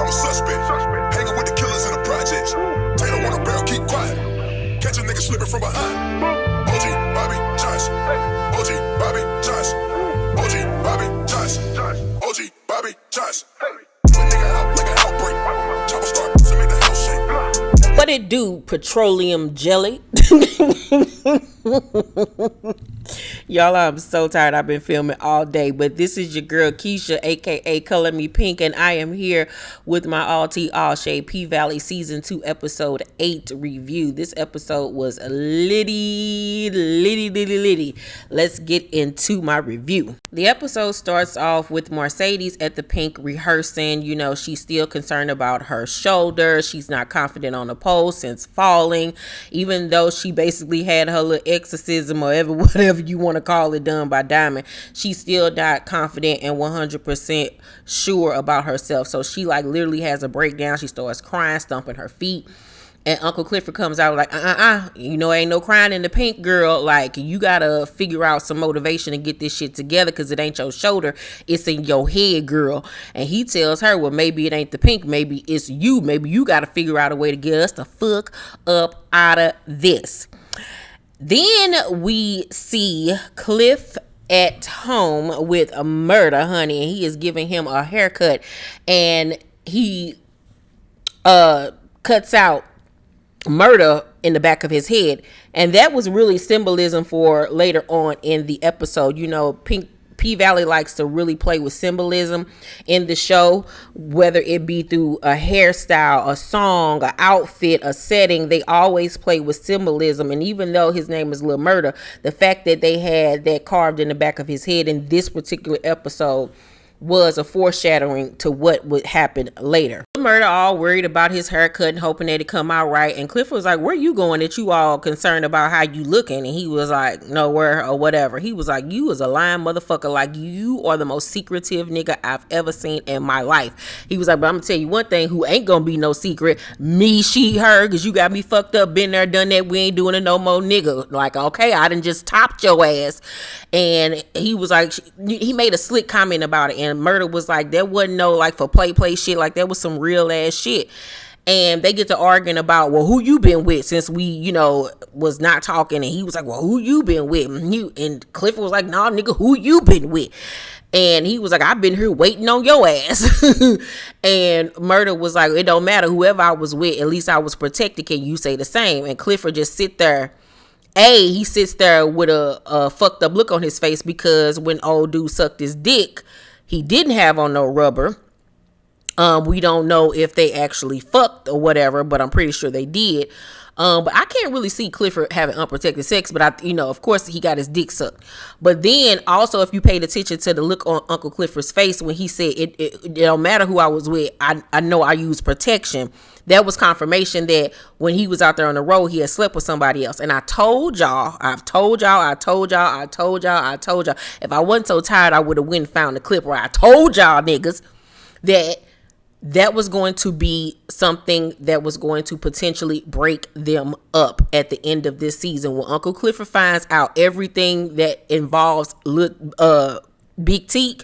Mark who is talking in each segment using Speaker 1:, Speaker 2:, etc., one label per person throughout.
Speaker 1: a suspect. Hanging with the killers in the projects. Taylor on a barrel, keep quiet. Catch a nigga slipping from behind. OG Bobby Johnson. OG Bobby Johnson. OG Bobby Johnson. OG Bobby Johnson. Put nigga out like an outbreak. Chopper start to make the house shake.
Speaker 2: What it do, petroleum jelly? Y'all, I'm so tired. I've been filming all day, but this is your girl Keisha, aka Color Me Pynk, and I am here with my all tea all shade P-Valley season 2 episode 8 review. This episode was litty. Let's get into my review. The episode starts off with Mercedes at the Pynk rehearsing. You know, she's still concerned about her shoulder. She's not confident on the pole since falling, even though she basically had her little exorcism or whatever you want to call it done by Diamond. She's still not confident and 100% sure about herself. So she like literally has a breakdown. She starts crying, stomping her feet. And Uncle Clifford comes out like, you know, ain't no crying in the Pynk, girl. Like, you gotta figure out some motivation and get this shit together, because it ain't your shoulder, it's in your head, girl. And he tells her, well, maybe it ain't the Pynk, maybe it's you. Maybe you gotta figure out a way to get us the fuck up out of this. Then we see Cliff at home with a murder, honey, and he is giving him a haircut, and he cuts out murder in the back of his head, and that was really symbolism for later on in the episode. You know, P-Valley likes to really play with symbolism in the show, whether it be through a hairstyle, a song, an outfit, a setting. They always play with symbolism. And even though his name is Lil Murder, the fact that they had that carved in the back of his head in this particular episode was a foreshadowing to what would happen later. Murder all worried about his haircut and hoping that it come out right, and Cliff was like, where you going that you all concerned about how you looking? And he was like, nowhere or whatever. He was like, you is a lying motherfucker. Like, you are the most secretive nigga I've ever seen in my life. He was like, but I'm gonna tell you one thing, who ain't gonna be no secret, me, she, her, because you got me fucked up, been there, done that, we ain't doing it no more, nigga. Like, okay, I done just topped your ass. And he was like, he made a slick comment about it, and Murder was like, there wasn't no like for play shit, like that was some real ass shit. And they get to arguing about, well, who you been with since we, you know, was not talking. And he was like, well, who you been with? And Clifford was like, nah, nigga, who you been with? And he was like, I've been here waiting on your ass. And Murder was like, it don't matter, whoever I was with, at least I was protected. Can you say the same? And Clifford just sit there. He sits there with a fucked up look on his face, because when old dude sucked his dick, he didn't have on no rubber. We don't know if they actually fucked or whatever, but I'm pretty sure they did. But I can't really see Clifford having unprotected sex, but of course he got his dick sucked. But then also, if you paid attention to the look on Uncle Clifford's face when he said it don't matter who I was with, I know I use protection. That was confirmation that when he was out there on the road, he had slept with somebody else. And I've told y'all. If I wasn't so tired, I would have went and found the clip where I told y'all niggas that was going to be something that was going to potentially break them up at the end of this season. When Uncle Clifford finds out everything that involves Big Teak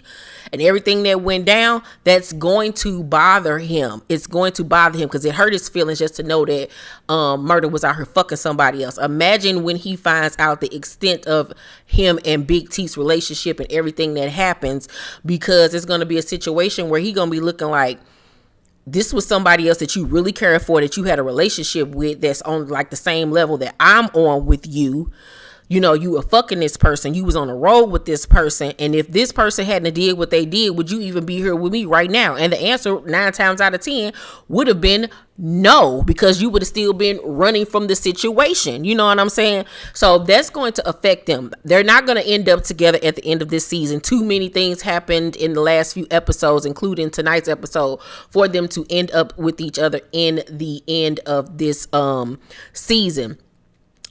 Speaker 2: and everything that went down, that's going to bother him. It's going to bother him because it hurt his feelings just to know that Murder was out here fucking somebody else. Imagine when he finds out the extent of him and Big Teak's relationship and everything that happens, because it's going to be a situation where he going to be looking like, this was somebody else that you really cared for, that you had a relationship with, that's on like the same level that I'm on with you. You know, you were fucking this person. You was on the road with this person. And if this person hadn't did what they did, would you even be here with me right now? And the answer 9 times out of 10 would have been no, because you would have still been running from the situation. You know what I'm saying? So that's going to affect them. They're not going to end up together at the end of this season. Too many things happened in the last few episodes, including tonight's episode, for them to end up with each other in the end of this season.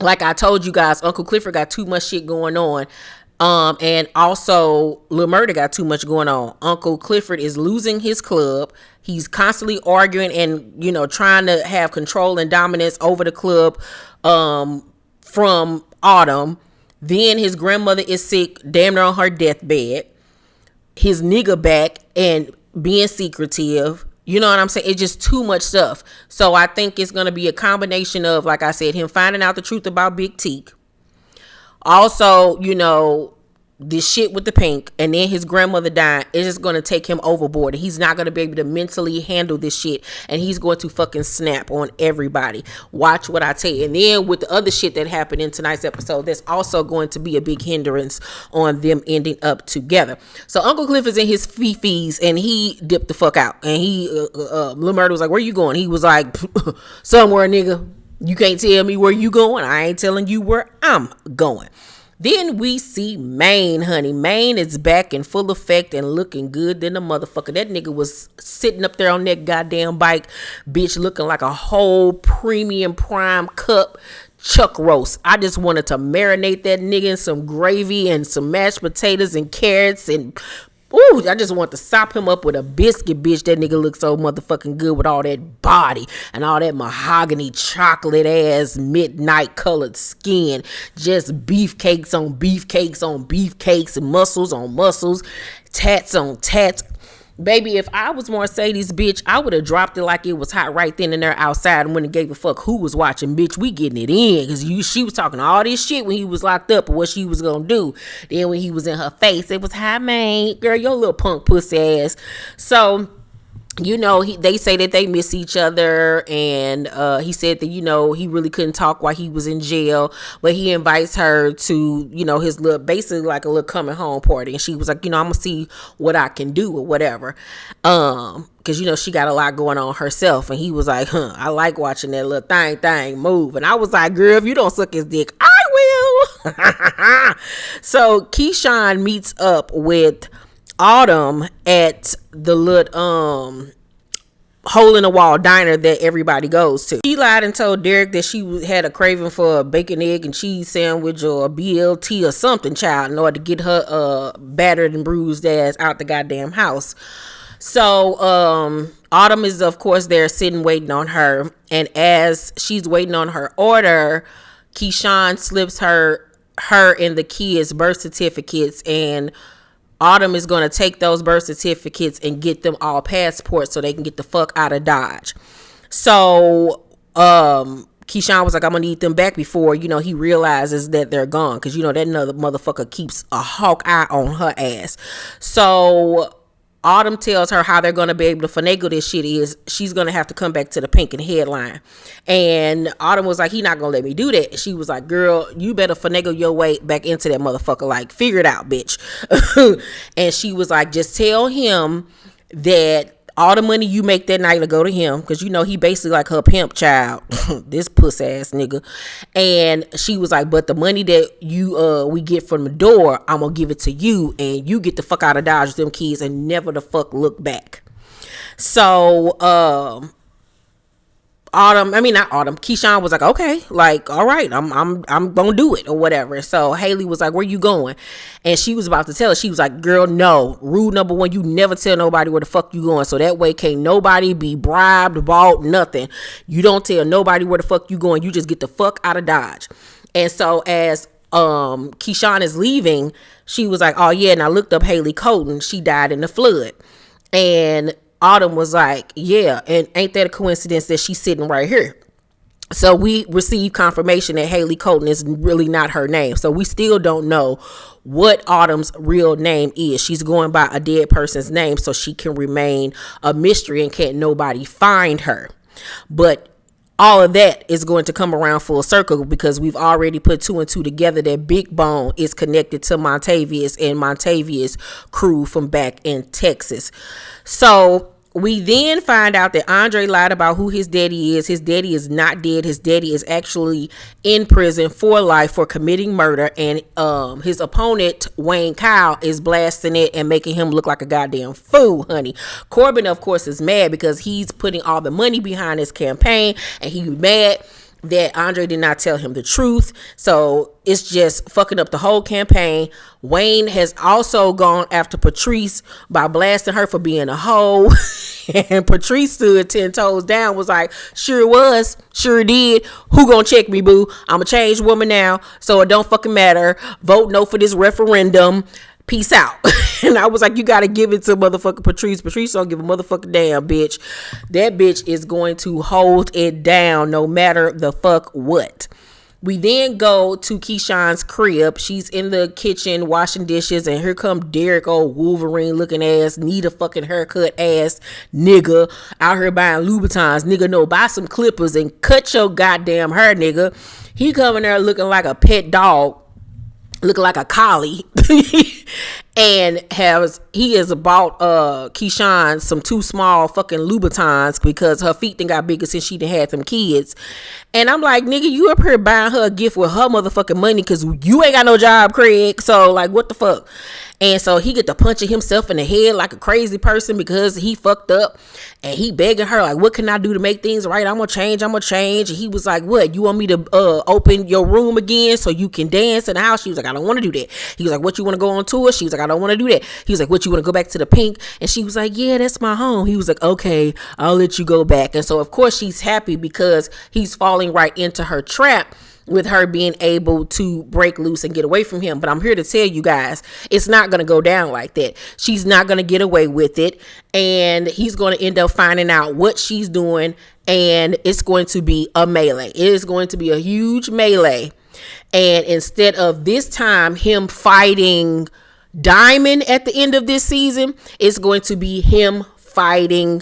Speaker 2: Like I told you guys, Uncle Clifford got too much shit going on. And also Lil Murder got too much going on. Uncle Clifford is losing his club. He's constantly arguing and, you know, trying to have control and dominance over the club from Autumn. Then his grandmother is sick, damn near on her deathbed. His nigga back and being secretive. You know what I'm saying? It's just too much stuff. So I think it's going to be a combination of, like I said, him finding out the truth about Big Teak. Also, this shit with the Pynk, and then his grandmother dying, is just going to take him overboard. He's not going to be able to mentally handle this shit, and he's going to fucking snap on everybody. Watch what I tell you. And then with the other shit that happened in tonight's episode, that's also going to be a big hindrance on them ending up together. So Uncle Cliff is in his fifis, and he dipped the fuck out. And Lil Murda was like, where you going? He was like, somewhere, nigga. You can't tell me where you going. I ain't telling you where I'm going. Then we see Maine, honey. Maine is back in full effect and looking good than a motherfucker. That nigga was sitting up there on that goddamn bike, bitch, looking like a whole premium prime cup chuck roast. I just wanted to marinate that nigga in some gravy and some mashed potatoes and carrots and ooh, I just want to sop him up with a biscuit, bitch. That nigga looks so motherfucking good with all that body and all that mahogany chocolate ass midnight colored skin. Just beefcakes on beefcakes on beefcakes and muscles on muscles, tats on tats. Baby, if I was Mercedes, bitch, I would have dropped it like it was hot right then and there outside and wouldn't gave a fuck who was watching, bitch. We getting it in, because she was talking all this shit when he was locked up and what she was gonna do. Then when he was in her face, it was, hi, man, girl, your little punk pussy ass. So, they say that they miss each other, and he said that, he really couldn't talk while he was in jail, but he invites her to, his little, basically like a little coming home party, and she was like, I'm gonna see what I can do or whatever, because, she got a lot going on herself, and he was like, I like watching that little thing move, and I was like, girl, if you don't suck his dick, I will. So Keyshawn meets up with Autumn at the little hole in the wall diner that everybody goes to. She lied and told Derek that she had a craving for a bacon, egg, and cheese sandwich or a BLT or something, child, in order to get her battered and bruised ass out the goddamn house. So Autumn is, of course, there sitting waiting on her, and as she's waiting on her order, Keyshawn slips her and the kids' birth certificates, and Autumn is going to take those birth certificates and get them all passports so they can get the fuck out of Dodge. So Keyshawn was like, I'm going to need them back before, he realizes that they're gone. Because, that another motherfucker keeps a hawk eye on her ass. So Autumn tells her how they're going to be able to finagle this shit is she's going to have to come back to the Pynk and headline. And Autumn was like, he not going to let me do that. She was like, girl, you better finagle your way back into that motherfucker. Like, figure it out, bitch. And she was like, just tell him that all the money you make that night will go to him, because he basically like her pimp child. This puss ass nigga. And she was like, but the money that we get from the door, I'm gonna give it to you, and you get the fuck out of Dodge with them kids and never the fuck look back. So Keyshawn was like, okay, like, all right, I'm gonna do it or whatever. So Haley was like, where you going? And she was about to tell her. She was like, girl, no, rule number 1, you never tell nobody where the fuck you going, so that way can't nobody be bribed, bought, nothing. You don't tell nobody where the fuck you going, you just get the fuck out of Dodge. And so as Keyshawn is leaving, she was like, oh yeah, and I looked up Haley Colton, she died in the flood. And Autumn was like, yeah, and ain't that a coincidence that she's sitting right here? So we received confirmation that Haley Colton is really not her name. So we still don't know what Autumn's real name is. She's going by a dead person's name so she can remain a mystery and can't nobody find her. But all of that is going to come around full circle, because we've already put 2 and 2 together that Big Bone is connected to Montavious and Montavious' crew from back in Texas. So we then find out that Andre lied about who his daddy is. His daddy is not dead. His daddy is actually in prison for life for committing murder. And his opponent, Wayne Kyle, is blasting it and making him look like a goddamn fool, honey. Corbin, of course, is mad because he's putting all the money behind his campaign, and he's mad that Andre did not tell him the truth. So it's just fucking up the whole campaign. Wayne has also gone after Patrice by blasting her for being a hoe. And Patrice stood 10 toes down, was like, sure was, sure did. Who gonna check me, boo? I'm a changed woman now, so it don't fucking matter. Vote no for this referendum. Peace out. And I was like, you gotta give it to motherfucking Patrice. Patrice don't give a motherfucking damn, bitch. That bitch is going to hold it down no matter the fuck what. We then go to Keyshawn's crib. She's in the kitchen washing dishes, and here come Derek, old Wolverine looking ass, need a fucking haircut ass nigga out here buying Louboutins. Nigga, no, buy some clippers and cut your goddamn hair, nigga. He coming there looking like a pet dog, looking like a collie. And he has bought Keyshawn some too small fucking Louboutins because her feet done got bigger since she done had some kids. And I'm like, nigga, you up here buying her a gift with her motherfucking money because you ain't got no job, Craig. So like, what the fuck? And so he get to punching himself in the head like a crazy person because he fucked up. And he begging her like, what can I do to make things right? I'm gonna change. And he was like, what, you want me to open your room again so you can dance in the house? She was like, I don't want to do that. He was like, what, you want to go on tour? She was like, I don't want to do that. He was like, what, you want to go back to the Pink? And she was like, yeah, that's my home. He was like, okay, I'll let you go back. And so of course she's happy because he's falling right into her trap with her being able to break loose and get away from him. But I'm here to tell you guys, it's not going to go down like that. She's not going to get away with it. And he's going to end up finding out what she's doing. And it's going to be a melee. It is going to be a huge melee. And instead of this time him fighting Diamond at the end of this season, it's going to be him fighting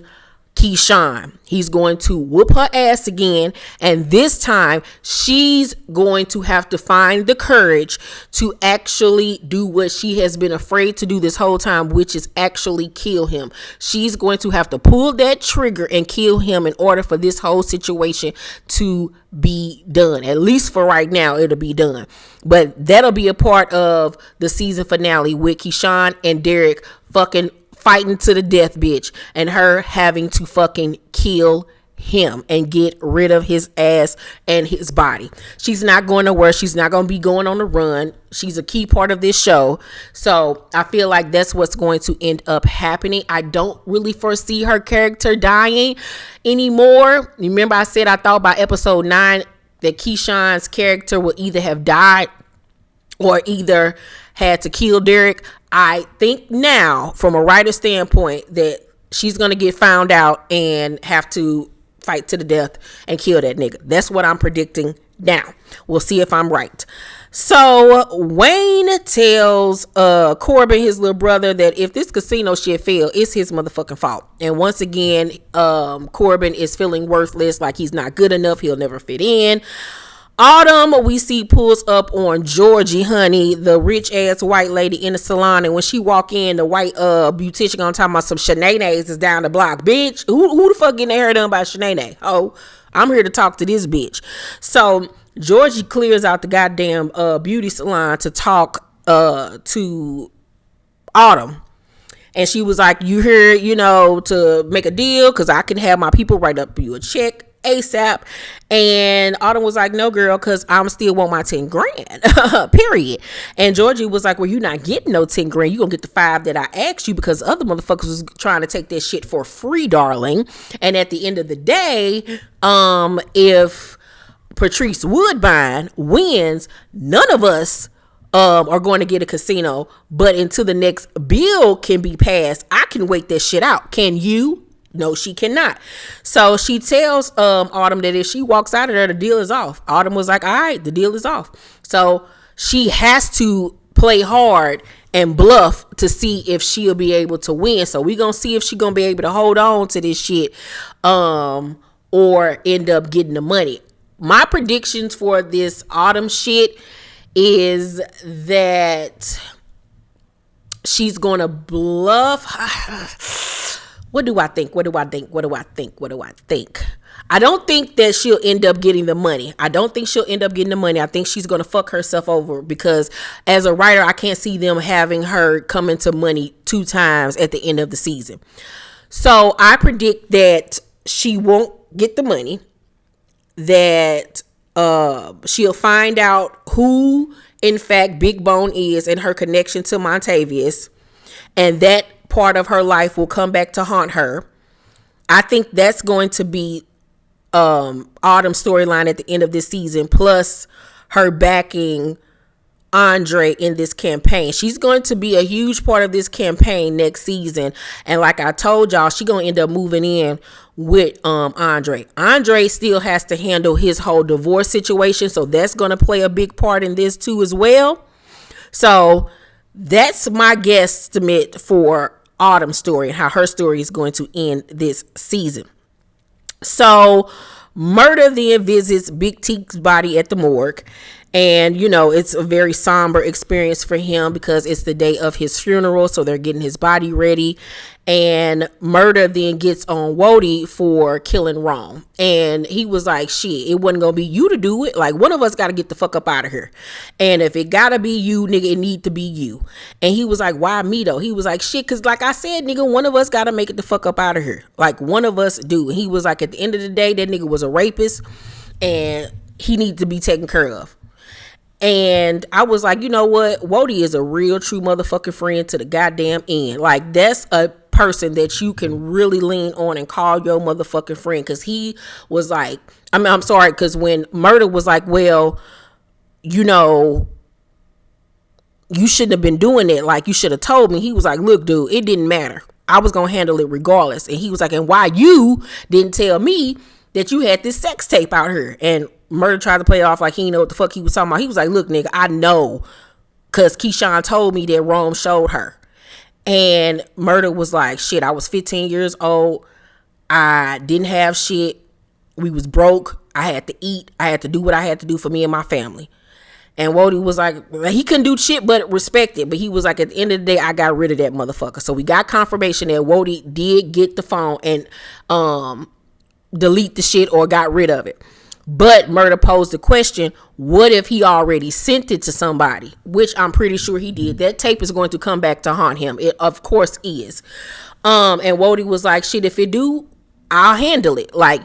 Speaker 2: Keyshawn. He's going to whoop her ass again, and this time she's going to have to find the courage to actually do what she has been afraid to do this whole time, which is actually kill him. She's going to have to pull that trigger and kill him in order for this whole situation to be done. At least for right now, it'll be done. But that'll be a part of the season finale with Keyshawn and Derek fucking fighting to the death, bitch, and her having to fucking kill him and get rid of his ass and his body. She's not going nowhere. She's not going to be going on the run. She's a key part of this show. So I feel like that's what's going to end up happening. I don't really foresee her character dying anymore. Remember I said I thought by episode 9 that Keyshawn's character would either have died or either had to kill Derek. I think now, from a writer standpoint, that she's going to get found out and have to fight to the death and kill that nigga. That's what I'm predicting now. We'll see if I'm right. So Wayne tells Corbin, his little brother, that if this casino shit fail, it's his motherfucking fault. And once again, Corbin is feeling worthless, like he's not good enough. He'll never fit in. Autumn, we see, pulls up on Georgie, honey, the rich ass white lady in the salon, and when she walk in, the white beautician gonna talk about some shenanigans is down the block. Bitch, who the fuck getting their hair done by shenanigans? Oh, I'm here to talk to this bitch. So Georgie clears out the goddamn beauty salon to talk to Autumn. And she was like, you here, to make a deal, because I can have my people write up you a check ASAP. And Autumn was like, no, girl, because I'm still want my 10 grand, period. And Georgie was like, well, you're not getting no 10 grand. You're going to get the 5 that I asked you, because other motherfuckers was trying to take that shit for free, darling. And at the end of the day, if Patrice Woodbine wins, none of us are going to get a casino, but until the next bill can be passed, I can wait that shit out. Can you? No, she cannot. So she tells Autumn that if she walks out of there, the deal is off. Autumn was like, all right, the deal is off. So she has to play hard and bluff to see if she'll be able to win. So we gonna see if she gonna be able to hold on to this shit or end up getting the money. My predictions for this Autumn shit is that she's gonna bluff. What do I think? I don't think that she'll end up getting the money. I think she's going to fuck herself over, because as a writer, I can't see them having her come into money 2 times at the end of the season. So I predict that she won't get the money, that she'll find out who, in fact, Big Bone is and her connection to Montavious, and that part of her life will come back to haunt her. I think that's going to be Autumn's storyline at the end of this season, plus her backing Andre in this campaign. She's going to be a huge part of this campaign next season. And like I told y'all, she's going to end up moving in with Andre. Andre still has to handle his whole divorce situation. So that's going to play a big part in this too as well. So that's my guesstimate for Autumn's story and how her story is going to end this season. So Murder then visits Big Teak's body at the morgue. And, you know, it's a very somber experience for him because it's the day of his funeral. So they're getting his body ready. And Murder then gets on Wody for killing Rome. And he was like, shit, it wasn't going to be you to do it. Like, one of us got to get the fuck up out of here. And if it got to be you, nigga, it need to be you. And he was like, why me though? He was like, shit, because like I said, nigga, one of us got to make it the fuck up out of here. Like, one of us do. And he was like, at the end of the day, that nigga was a rapist and he needs to be taken care of. And I was like, you know what? Wody is a real true motherfucking friend to the goddamn end. Like, that's a person that you can really lean on and call your motherfucking friend. Because he was like, I'm sorry, because when Murder was like, well, you know, you shouldn't have been doing it. Like, you should have told me. He was like, look, dude, it didn't matter. I was going to handle it regardless. And he was like, and why you didn't tell me that you had this sex tape out here? And Murder tried to play it off like he didn't know what the fuck he was talking about. He was like, look, nigga, I know because Keyshawn told me that Rome showed her. And Murder was like, shit, I was 15 years old. I didn't have shit. We was broke. I had to eat. I had to do what I had to do for me and my family. And Wody was like, he couldn't do shit but respect it. But he was like, at the end of the day, I got rid of that motherfucker. So we got confirmation that Wody did get the phone and delete the shit or got rid of it. But Murder posed the question, what if he already sent it to somebody? Which I'm pretty sure he did. That tape is going to come back to haunt him. It of course is. And Wody was like, shit, if it do, I'll handle it. Like,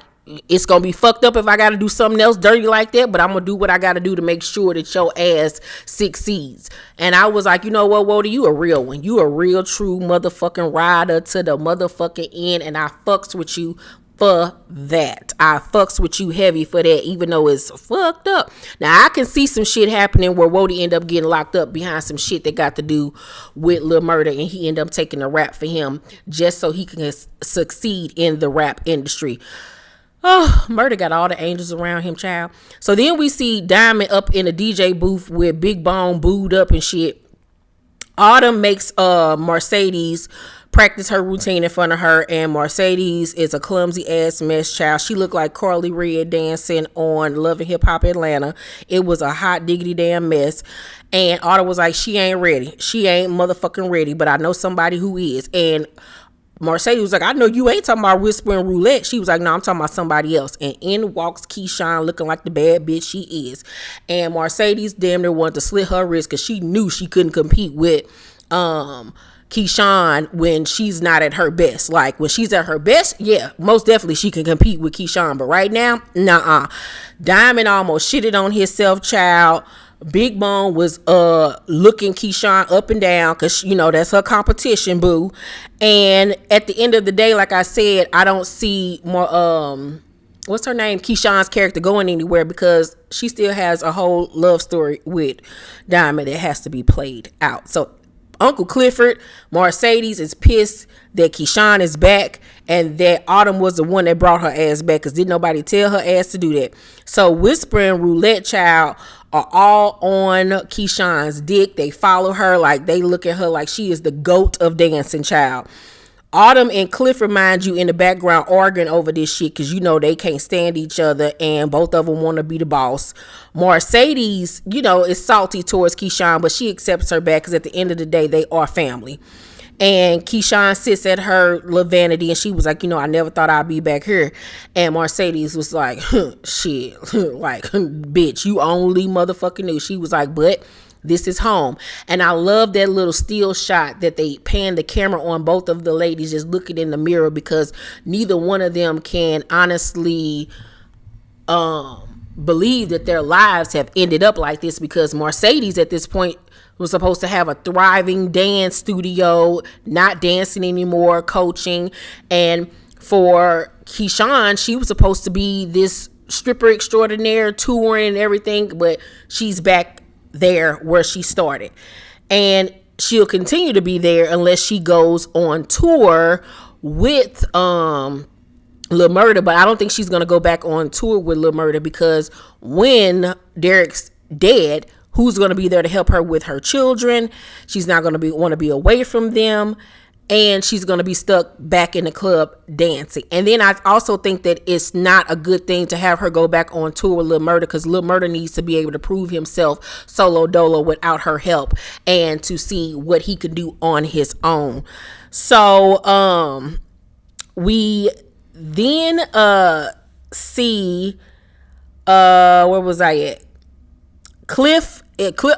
Speaker 2: it's going to be fucked up if I got to do something else dirty like that, but I'm going to do what I got to do to make sure that your ass succeeds. And I was like, you know what, Wody, you a real one. You a real true motherfucking rider to the motherfucking end, and I fucks with you for that. I fucks with you heavy for that, even though it's fucked up. Now, I can see some shit happening where Wody end up getting locked up behind some shit that got to do with Lil Murder, and he end up taking a rap for him just so he can succeed in the rap industry. Oh, Murder got all the angels around him, child. So then we see Diamond up in a DJ booth with Big Bone booed up and shit. Autumn makes Mercedes practice her routine in front of her, and Mercedes is a clumsy ass mess, child. She looked like Carly Rae dancing on Love and Hip Hop Atlanta. It was a hot diggity damn mess. And Autumn was like, she ain't ready. She ain't motherfucking ready, but I know somebody who is. And Mercedes was like, I know you ain't talking about Whispering Roulette. She was like, no, I'm talking about somebody else. And in walks Keyshawn looking like the bad bitch she is. And Mercedes damn near wanted to slit her wrist because she knew she couldn't compete with Keyshawn when she's not at her best. Like, when she's at her best, yeah, most definitely she can compete with Keyshawn. But right now, nah. Diamond almost shitted on himself, child. Big Bone was looking Keyshawn up and down because, you know, that's her competition, boo. And at the end of the day, like I said, I don't see more what's her name, Keyshawn's character going anywhere because she still has a whole love story with Diamond that has to be played out. So Uncle Clifford, Mercedes is pissed that Keyshawn is back and that Autumn was the one that brought her ass back because didn't nobody tell her ass to do that. So Whispering Roulette, child, are all on Keyshawn's dick. They follow her, like they look at her like she is the GOAT of dancing, child. Autumn and Clifford, mind you, in the background arguing over this shit because, you know, they can't stand each other and both of them want to be the boss. Mercedes, you know, is salty towards Keyshawn, but she accepts her back because at the end of the day, they are family. And Keyshawn sits at her little vanity and she was like, you know, I never thought I'd be back here. And Mercedes was like, shit, like, bitch, you only motherfucking knew. She was like, but this is home. And I love that little still shot that they pan the camera on both of the ladies just looking in the mirror because neither one of them can honestly believe that their lives have ended up like this because Mercedes at this point was supposed to have a thriving dance studio, not dancing anymore, coaching. And for Keyshawn, she was supposed to be this stripper extraordinaire, touring and everything, but she's back there where she started. And she'll continue to be there unless she goes on tour with Lil Murda, but I don't think she's going to go back on tour with Lil Murda, because when Derek's dead, who's going to be there to help her with her children? She's not going to want to be away from them, and she's going to be stuck back in the club dancing. And then I also think that it's not a good thing to have her go back on tour with Lil Murda, because Lil Murda needs to be able to prove himself solo dolo without her help, and to see what he can do on his own. So we then see where was I at?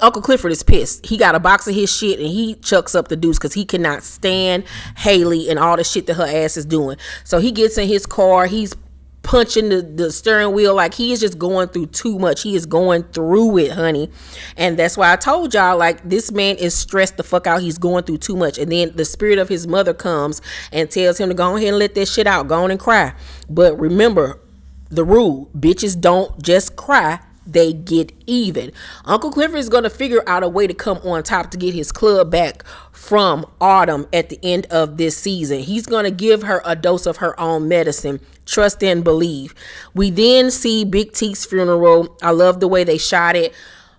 Speaker 2: Uncle Clifford is pissed. He got a box of his shit and he chucks up the deuce because he cannot stand Haley and all the shit that her ass is doing. So he gets in his car. He's punching the steering wheel. Like, he is just going through too much. He is going through it, honey. And that's why I told y'all, like, this man is stressed the fuck out. He's going through too much. And then the spirit of his mother comes and tells him to go ahead and let that shit out. Go on and cry. But remember the rule. Bitches don't just cry. They get even. Uncle Clifford is going to figure out a way to come on top to get his club back from Autumn at the end of this season. He's going to give her a dose of her own medicine. Trust and believe. We then see Big Teak's funeral. I love the way they shot it.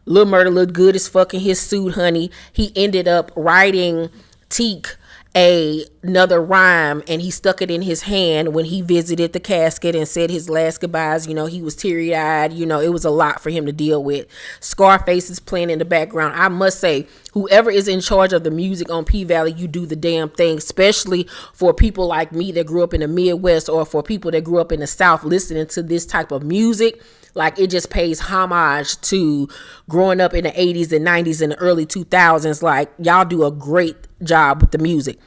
Speaker 2: Lil Murda looked good as fuck in his suit, honey. He ended up writing Teak another rhyme, and he stuck it in his hand when he visited the casket and said his last goodbyes. You know, he was teary-eyed. You know, it was a lot for him to deal with. Scarface is playing in the background. I must say, whoever is in charge of the music on P Valley, you do the damn thing, especially for people like me that grew up in the Midwest, or for people that grew up in the South listening to this type of music. Like, it just pays homage to growing up in the 80s and 90s and the early 2000s. Like, y'all do a great job with the music.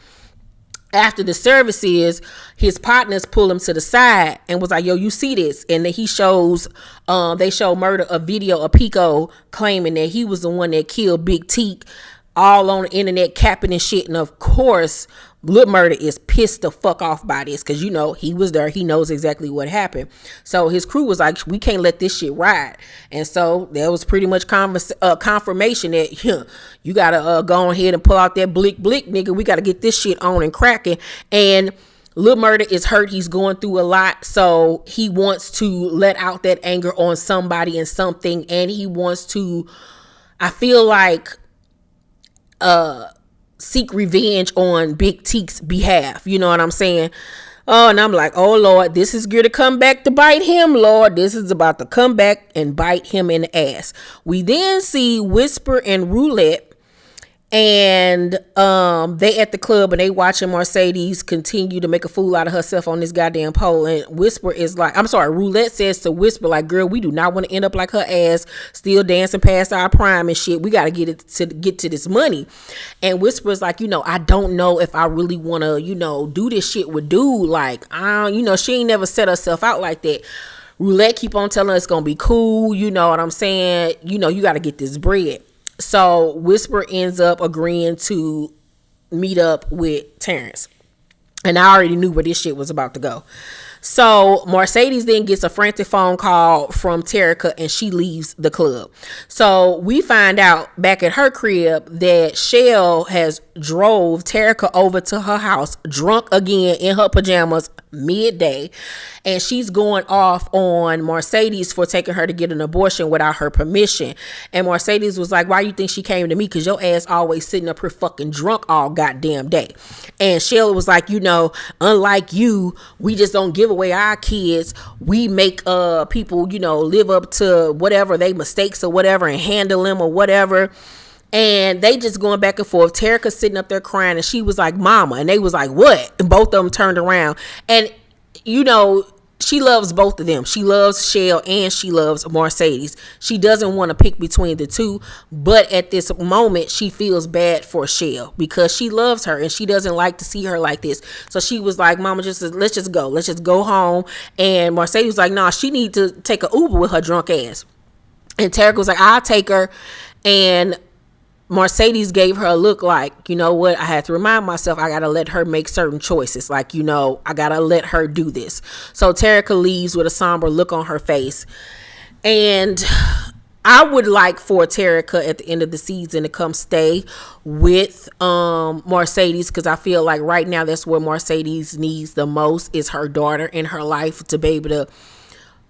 Speaker 2: After the services, his partners pull him to the side and was like, yo, you see this? And then he shows, they show Murda a video of Pico claiming that he was the one that killed Big Teak, all on the internet capping and shit. And of course, Lil Murda is pissed the fuck off by this, because, you know, he was there. He knows exactly what happened. So his crew was like, we can't let this shit ride. And so there was pretty much confirmation that you got to go ahead and pull out that blick, nigga. We got to get this shit on and cracking. And Lil Murda is hurt. He's going through a lot. So he wants to let out that anger on somebody and something. And he wants to, I feel like, seek revenge on Big Teak's behalf. You know what I'm saying? Oh, and I'm like, oh Lord, this is going to come back to bite him, Lord. This is about to come back and bite him in the ass. We then see Whisper and Roulette, and they at the club and they watching Mercedes continue to make a fool out of herself on this goddamn pole. And Whisper is like, I'm sorry, Roulette says to Whisper, like, girl, we do not want to end up like her ass, still dancing past our prime and shit. We got to get to this money. And Whisper is like, you know, I don't know if I really want to, you know, do this shit with dude. Like, you know, she ain't never set herself out like that. Roulette keep on telling her it's gonna be cool. You know what I'm saying? You know, you got to get this bread. So Whisper ends up agreeing to meet up with Terrence. And I already knew where this shit was about to go. So Mercedes then gets a frantic phone call from Terica and she leaves the club. So we find out back at her crib that Shell has drove Terica over to her house drunk again in her pajamas midday, and she's going off on Mercedes for taking her to get an abortion without her permission. And Mercedes was like, why you think she came to me? Because your ass always sitting up here fucking drunk all goddamn day. And Shell was like, you know, unlike you, we just don't give away our kids. We make people, you know, live up to whatever they mistakes or whatever and handle them or whatever. And they just going back and forth. Terica sitting up there crying, and she was like, mama. And they was like, what? And both of them turned around. And, you know, she loves both of them. She loves Shell and she loves Mercedes. She doesn't want to pick between the two. But at this moment, she feels bad for Shell because she loves her and she doesn't like to see her like this. So she was like, mama, let's just go. Let's just go home. And Mercedes was like, nah, she need to take an Uber with her drunk ass. And Terica was like, I'll take her. And Mercedes gave her a look like, you know what, I had to remind myself I gotta let her make certain choices. Like, you know, I gotta let her do this. So Terica leaves with a somber look on her face. And I would like for Terica at the end of the season to come stay with Mercedes, because I feel like right now that's what Mercedes needs the most, is her daughter in her life, to be able to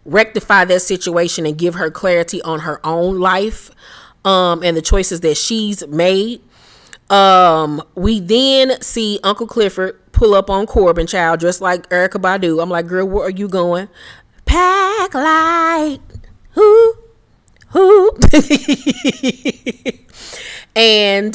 Speaker 2: rectify that situation and give her clarity on her own life and the choices that she's made. We then see Uncle Clifford pull up on Corbin, child, just like Erykah Badu. I'm like, girl, where are you going? Pack light. Who? And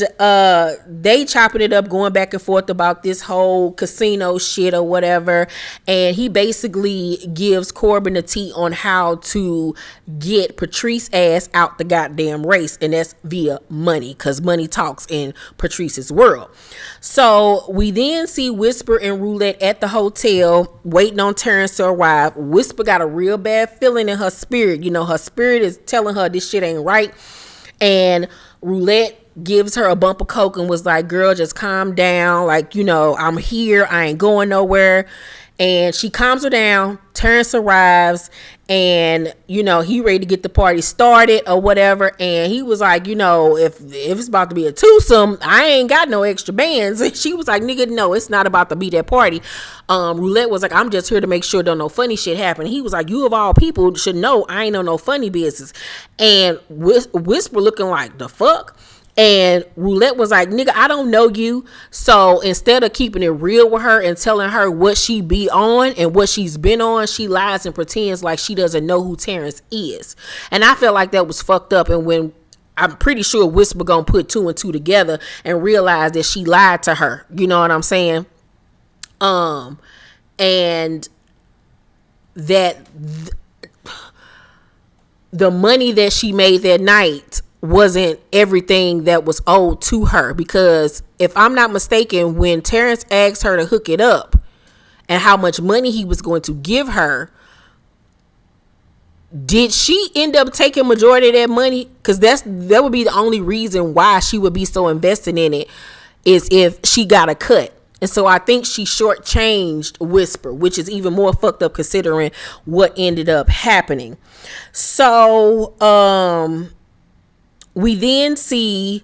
Speaker 2: they chopping it up, going back and forth about this whole casino shit or whatever. And he basically gives Corbin a tea on how to get Patrice's ass out the goddamn race, and that's via money, because money talks in Patrice's world. So we then see Whisper and Roulette at the hotel waiting on Terrence to arrive. Whisper got a real bad feeling in her spirit. You know, her spirit is telling her this shit ain't right. And Roulette gives her a bump of coke and was like, girl, just calm down. Like, you know, I'm here. I ain't going nowhere. And she calms her down. Terrence arrives, and, you know, he ready to get the party started or whatever. And he was like, you know, if it's about to be a twosome, I ain't got no extra bands. And she was like, nigga, no, it's not about to be that party. Roulette was like, I'm just here to make sure don't no funny shit happen. He was like, you of all people should know I ain't on no funny business. And Whisper looking like, the fuck? And Roulette was like, nigga, I don't know you. So instead of keeping it real with her and telling her what she be on and what she's been on, she lies and pretends like she doesn't know who Terrence is. And I felt like that was fucked up. And when I'm pretty sure Whisper gonna put two and two together and realize that she lied to her. You know what I'm saying? And that the money that she made that night wasn't everything that was owed to her, because if I'm not mistaken, when Terrence asked her to hook it up and how much money he was going to give her, did she end up taking majority of that money? Because that would be the only reason why she would be so invested in it, is if she got a cut. And so I think she shortchanged Whisper, which is even more fucked up considering what ended up happening. So we then see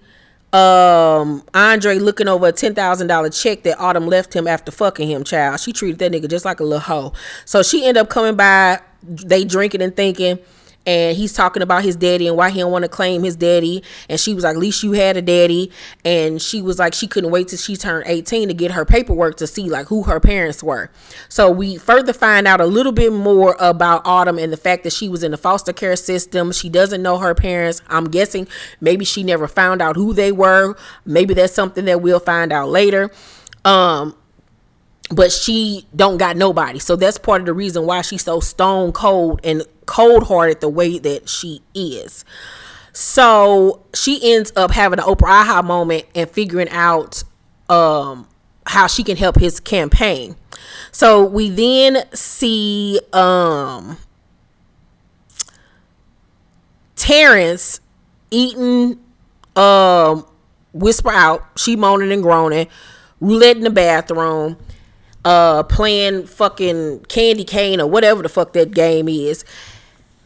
Speaker 2: Andre looking over a $10,000 check that Autumn left him after fucking him, child. She treated that nigga just like a little hoe. So she ended up coming by, they drinking and thinking, and he's talking about his daddy and why he don't want to claim his daddy. And she was like, at least you had a daddy. And she was like, she couldn't wait till she turned 18 to get her paperwork to see like who her parents were. So we further find out a little bit more about Autumn and the fact that she was in the foster care system. She doesn't know her parents. I'm guessing maybe she never found out who they were. Maybe that's something that we'll find out later. But she don't got nobody. So that's part of the reason why she's so stone cold and cold-hearted the way that she is. So she ends up having an Oprah aha moment and figuring out how she can help his campaign. So we then see Terrence eating Whisper out. She moaning and groaning. Roulette in the bathroom. Playing fucking candy cane or whatever the fuck that game is.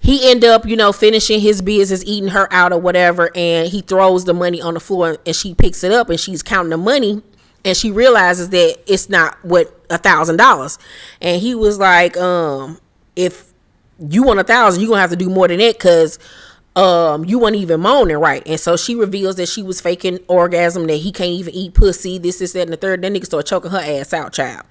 Speaker 2: He end up, you know, finishing his business, eating her out or whatever, and he throws the money on the floor and she picks it up and she's counting the money and she realizes that it's not what $1,000. And he was like, if you want 1,000, you're gonna have to do more than that, because you weren't even moaning right. And so she reveals that she was faking orgasm, that he can't even eat pussy, this, that, and the third. That nigga start choking her ass out, child.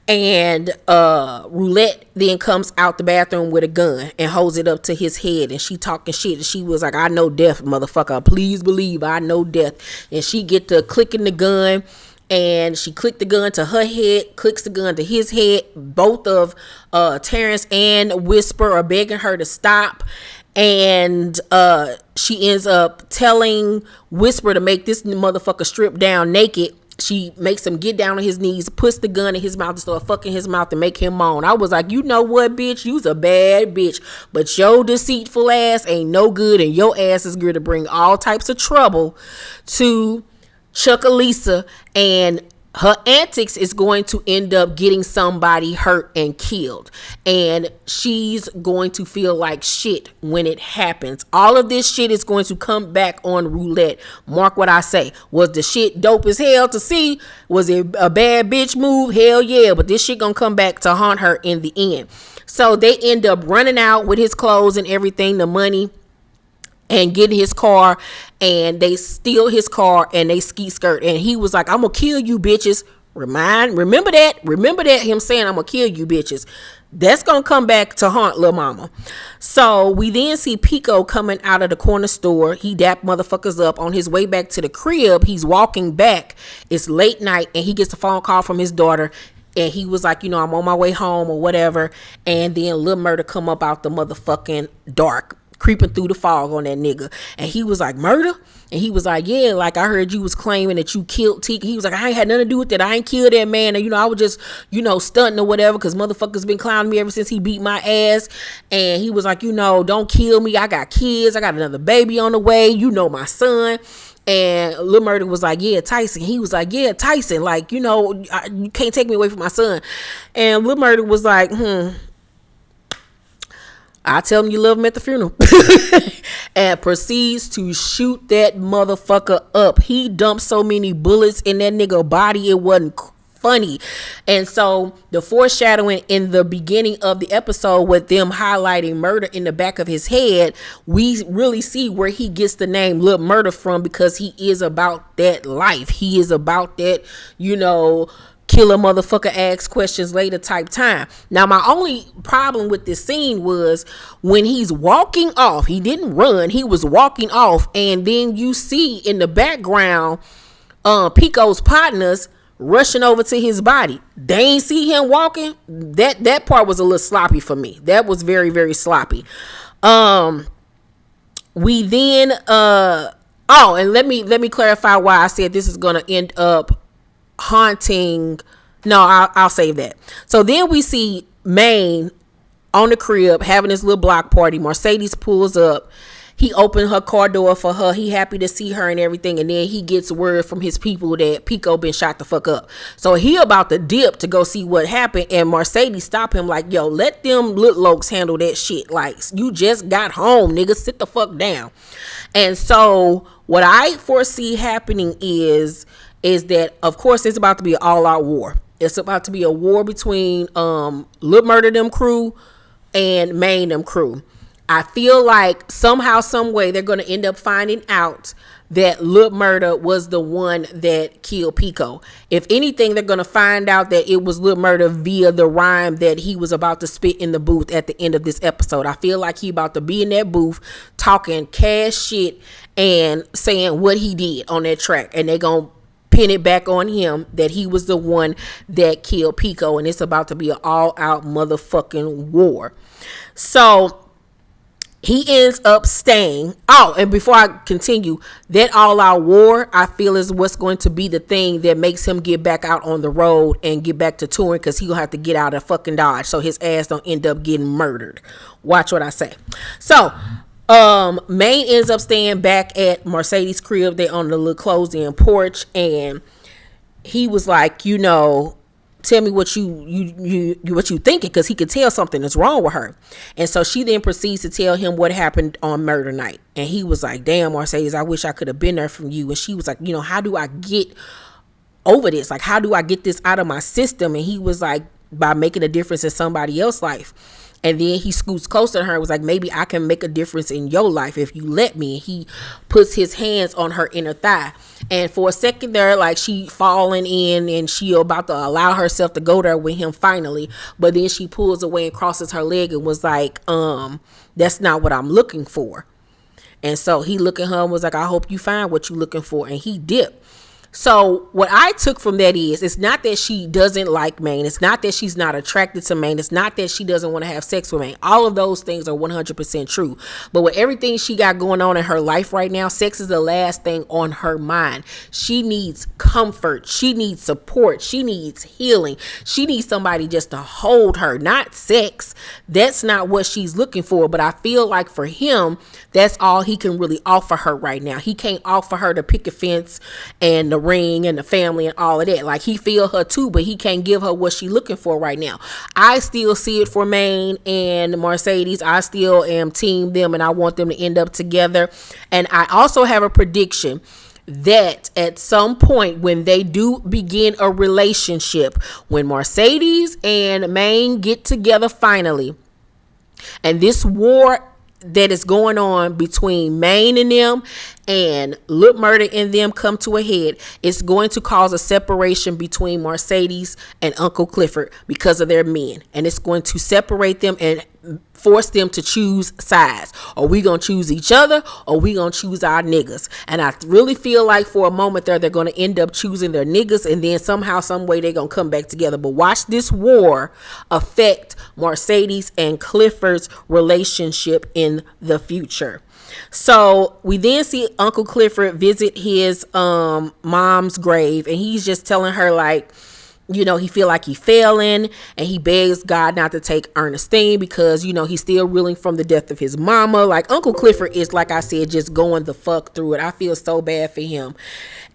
Speaker 2: And Roulette then comes out the bathroom with a gun and holds it up to his head, and she talking shit. And she was like, I know death, motherfucker. Please believe I know death. And she get to clicking the gun, and she clicked the gun to her head, clicks the gun to his head. Both of Terrence and Whisper are begging her to stop. And she ends up telling Whisper to make this motherfucker strip down naked. She makes him get down on his knees, puts the gun in his mouth and start fucking his mouth and make him moan. I was like, you know what, bitch? You's a bad bitch. But your deceitful ass ain't no good, and your ass is good to bring all types of trouble to Chucalissa and her antics is going to end up getting somebody hurt and killed, and she's going to feel like shit when it happens. All of this shit is going to come back on Roulette. Mark what I say. Was the shit dope as hell to see? Was it a bad bitch move? Hell yeah, but this shit gonna come back to haunt her in the end. So they end up running out with his clothes and everything, the money, and get his car, and they steal his car and they ski skirt, and he was like, I'm gonna kill you bitches. Remember that him saying, I'm gonna kill you bitches. That's gonna come back to haunt Lil Mama. So we then see Pico coming out of the corner store. He dap motherfuckers up. On his way back to the crib, he's walking back. It's late night, and he gets a phone call from his daughter, and he was like, I'm on my way home or whatever. And then Lil Murda come up out the motherfucking dark, creeping through the fog on that nigga. And he was like, murder? And he was like, yeah, like I heard you was claiming that you killed Teak. He was like, I ain't had nothing to do with that. I ain't killed that man. And, I was just, stunting or whatever, because motherfuckers been clowning me ever since he beat my ass. And he was like, don't kill me. I got kids. I got another baby on the way. My son. And Lil Murda was like, yeah, Tyson. He was like, yeah, Tyson. Like, you can't take me away from my son. And Lil Murda was like, I tell him you love him at the funeral. And proceeds to shoot that motherfucker up. He dumped so many bullets in that nigga body, it wasn't funny. And so the foreshadowing in the beginning of the episode with them highlighting murder in the back of his head, we really see where he gets the name Lil Murda from, because he is about that life. He is about that, kill a motherfucker, ask questions later type time. Now, my only problem with this scene was when he's walking off. He didn't run. He was walking off. And then you see in the background, Pico's partners rushing over to his body. They ain't see him walking. That part was a little sloppy for me. That was very, very sloppy. We then, and let me clarify why I said this is going to end up haunting. No, I'll save that. So then we see Maine on the crib having this little block party. Mercedes pulls up. He opened her car door for her. He happy to see her and everything. And then he gets word from his people that Pico been shot the fuck up. So he about to dip to go see what happened. And Mercedes stop him like, yo, let them little lokes handle that shit. Like, you just got home, nigga. Sit the fuck down. And so what I foresee happening is that, of course, it's about to be an all-out war. It's about to be a war between Lil Murda them crew and Maine them crew. I feel like somehow, some way, they're going to end up finding out that Lil Murda was the one that killed Pico. If anything, they're going to find out that it was Lil Murda via the rhyme that he was about to spit in the booth at the end of this episode. I feel like he about to be in that booth talking cash shit and saying what he did on that track. And they're going to pin it back on him that he was the one that killed Pico, and it's about to be an all-out motherfucking war. So he ends up staying. Oh, and before I continue, that all-out war, I feel, is what's going to be the thing that makes him get back out on the road and get back to touring, because he'll have to get out of fucking Dodge so his ass don't end up getting murdered. Watch what I say. So Maine ends up staying back at Mercedes' crib. They on the little closed-in porch, and he was like, tell me what you thinking, because he could tell something is wrong with her. And so she then proceeds to tell him what happened on murder night. And he was like, damn, Mercedes, I wish I could have been there from you. And she was like, how do I get over this? Like, how do I get this out of my system? And he was like, by making a difference in somebody else's life. And then he scoots closer to her and was like, maybe I can make a difference in your life if you let me. And he puts his hands on her inner thigh. And for a second there, like, she falling in and she about to allow herself to go there with him finally. But then she pulls away and crosses her leg and was like, that's not what I'm looking for. And so he looked at her and was like, I hope you find what you're looking for. And he dipped. So what I took from that is, it's not that she doesn't like Maine. It's not that she's not attracted to Maine. It's not that she doesn't want to have sex with Maine. All of those things are 100% true. But with everything she got going on in her life right now, sex is the last thing on her mind. She needs comfort. She needs support. She needs healing. She needs somebody just to hold her, not sex. That's not what she's looking for. But I feel like for him, that's all he can really offer her right now. He can't offer her the picket fence and the ring and the family and all of that. Like, he feel her too, but he can't give her what she's looking for right now. I still see it for Maine and Mercedes. I still am team them, and I want them to end up together. And I also have a prediction that at some point when they do begin a relationship, when Mercedes and Maine get together finally, and this war that is going on between Maine and them and Lil Murda and them come to a head, it's going to cause a separation between Mercedes and Uncle Clifford because of their men. And it's going to separate them and force them to choose sides. Are we going to choose each other, or we going to choose our niggas? And I really feel like for a moment there, they're going to end up choosing their niggas, and then somehow, some way, they're going to come back together. But watch this war affect Mercedes and Clifford's relationship in the future. So we then see Uncle Clifford visit his mom's grave, and he's just telling her, like, you know, he feel like he failing, and he begs God not to take Ernestine because, you know, he's still reeling from the death of his mama. Like, Uncle Clifford is, like I said, just going the fuck through it. I feel so bad for him,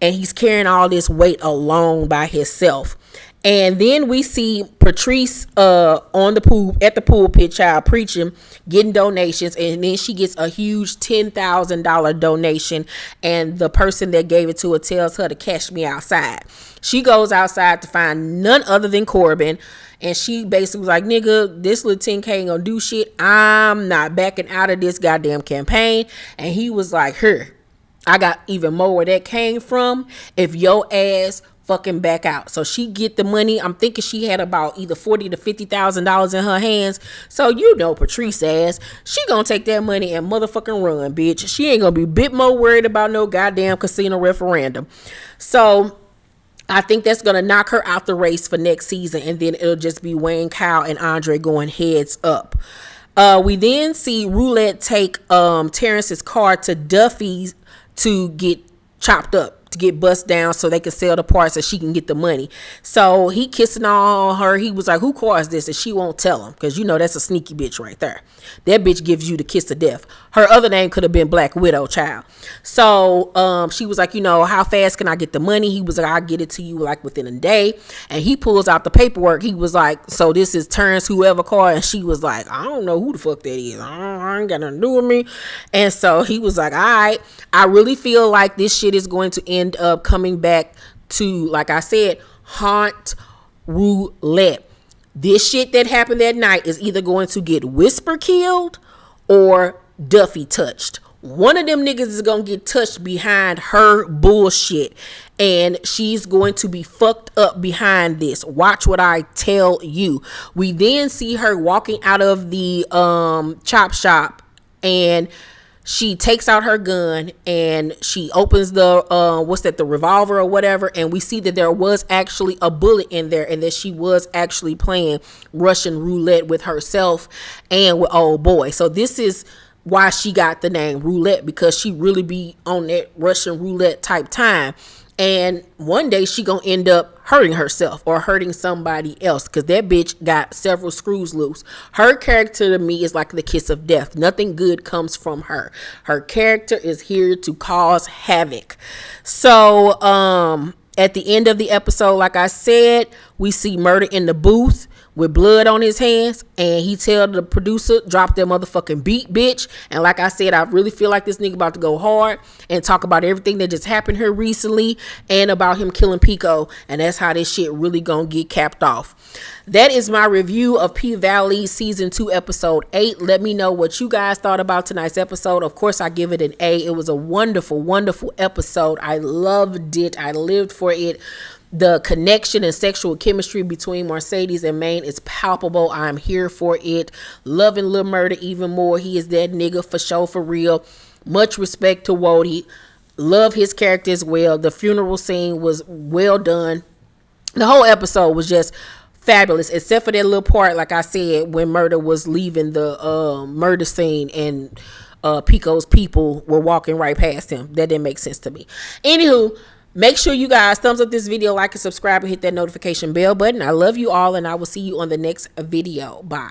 Speaker 2: and he's carrying all this weight alone by himself. And then we see Patrice on the pool at the pulpit, child, preaching, getting donations, and then she gets a huge $10,000 donation, and the person that gave it to her tells her to cash me outside. She goes outside to find none other than Corbin, and she basically was like, nigga, this little 10K ain't gonna do shit. I'm not backing out of this goddamn campaign. And he was like, here, I got even more where that came from if your ass fucking back out. So she get the money. I'm thinking she had about either $40,000 to $50,000 in her hands. So you know Patrice ass, she gonna take that money and motherfucking run, bitch. She ain't gonna be a bit more worried about no goddamn casino referendum. So I think that's gonna knock her out the race for next season, and then it'll just be Wayne, Kyle, and Andre going heads up. We then see Roulette take Terrence's car to Duffy's to get chopped up, to get bust down so they can sell the parts so she can get the money. So he kissing on her. He was like, who caused this? And she won't tell him, because you know that's a sneaky bitch right there. That bitch gives you the kiss of death. Her other name could have been Black Widow, child. So she was like, you know, how fast can I get the money? He was like, I'll get it to you like within a day. And he pulls out the paperwork. He was like, so this is Terrence whoever car. And she was like, I don't know who the fuck that is. I ain't got nothing to do with me. And so he was like, all right, I really feel like this shit is going to end up coming back to, like I said, haunt Roulette. This shit that happened that night is either going to get Whisper killed or Duffy touched. One of them niggas is gonna get touched behind her bullshit, and she's going to be fucked up behind this. Watch what I tell you. We then see her walking out of the chop shop, and she takes out her gun and she opens the the revolver or whatever, and we see that there was actually a bullet in there, and that she was actually playing Russian roulette with herself and with old boy. So this is why she got the name Roulette, because she really be on that Russian roulette type time. And one day she gonna end up hurting herself or hurting somebody else, because that bitch got several screws loose. Her character to me is like the kiss of death. Nothing good comes from her. Her character is here to cause havoc. So at the end of the episode, like I said, we see Murda in the booth with blood on his hands, and he tell the producer, drop that motherfucking beat, bitch. And like I said, I really feel like this nigga about to go hard and talk about everything that just happened here recently and about him killing Pico, and that's how this shit really gonna get capped off. That is my review of P-Valley season 2 episode 8. Let me know what you guys thought about tonight's episode. Of course, I give it an A. It was a wonderful, wonderful episode. I loved it. I lived for it. The connection and sexual chemistry between Mercedes and Maine is palpable. I'm here for it. Loving Lil Murda even more. He is that nigga for sure, for real. Much respect to Wody. Love his character as well. The funeral scene was well done. The whole episode was just fabulous, except for that little part, like I said, when Murda was leaving the murder scene and Pico's people were walking right past him. That didn't make sense to me. Anywho, make sure you guys thumbs up this video, like and subscribe, and hit that notification bell button. I love you all, and I will see you on the next video. Bye.